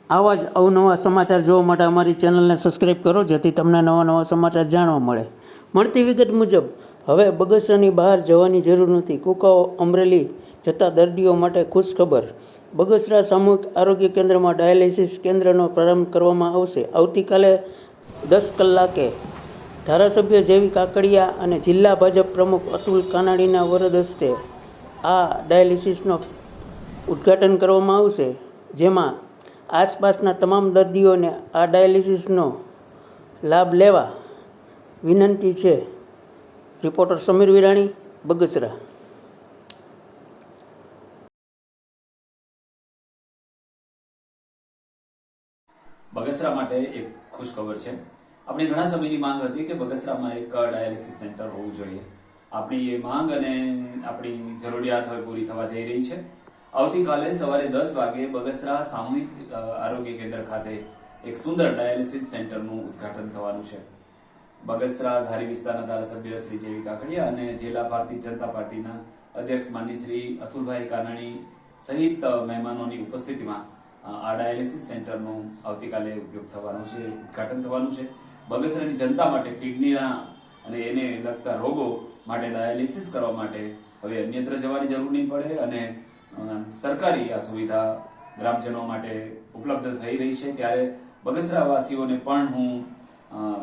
આવા જ અવનવા સમાચાર જોવા માટે અમારી ચેનલને સબસ્ક્રાઈબ કરો, જેથી તમને નવા નવા સમાચાર જાણવા મળે. મળતી વિગત મુજબ હવે બગસરાની બહાર જવાની જરૂર નથી. કુકાઓ અમરેલી જતા દર્દીઓ માટે ખુશ ખબર. બગસરા સામૂહિક આરોગ્ય કેન્દ્રમાં ડાયાલિસિસ કેન્દ્રનો પ્રારંભ કરવામાં આવશે. આવતીકાલે 10 કલાકે ધારાસભ્ય જેવી કાકડિયા અને જિલ્લા ભાજપ પ્રમુખ અતુલ કાનાણીના વરદ હસ્તે આ ડાયાલિસિસનો ઉદ્ઘાટન કરવામાં આવશે, જેમાં આસપાસના તમામ દર્દીઓને આ ડાયાલિસિસનો લાભ લેવા વિનંતી છે. રિપોર્ટર સમીર વિરાણી, બગસરા. બગસરા માટે એક ખુશ ખબર છે. આપણી ઘણા સમયની માંગ હતી કે બગસરામાં એક ડાયાલિસિસ સેન્ટર હોવું જોઈએ. આપણી એ માંગ અને આપણી જરૂરિયાત હવે પૂરી થવા જઈ રહી છે. આવતીકાલે સવારે 10 વાગે બગસરા સામૂહિક આરોગ્ય કેન્દ્ર ખાતે એક સુંદર ડાયાલિસિસ સેન્ટરનું ઉદ્ઘાટન થવાનું છે. બગસરા ધારી વિસ્તારના ધારાસભ્ય શ્રી જેવી કાકડિયા અને જિલ્લા ભારતીય જનતા પાર્ટીના અધ્યક્ષ માનની શ્રી અતુલભાઈ કાનાણી સહિત મહેમાનોની ઉપસ્થિતિમાં આ ડાયાલિસિસ સેન્ટરનું આવતીકાલે ઉપયોગ થવાનો છે, ઉદ્ઘાટન થવાનું છે. બગસરાની જનતા માટે કિડનીના અને એને લગતા રોગો માટે ડાયાલિસિસ કરવા માટે હવે અન્યત્ર જવાની જરૂર નહીં પડે અને સરકારી આ સુવિધા ગ્રામજનો માટે ઉપલબ્ધ થઈ રહી છે. ત્યારે બગસરા વાસીઓને પણ હું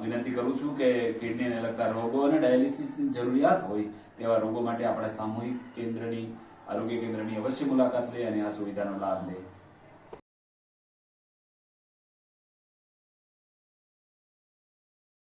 વિનંતી કરું છું કે કિડનીને લગતા રોગો અને ડાયાલિસિસની જરૂરિયાત હોય તેવા રોગો માટે આપણા સામૂહિક આરોગ્ય કેન્દ્રની અવશ્ય મુલાકાત લે અને આ સુવિધાનો લાભ લે.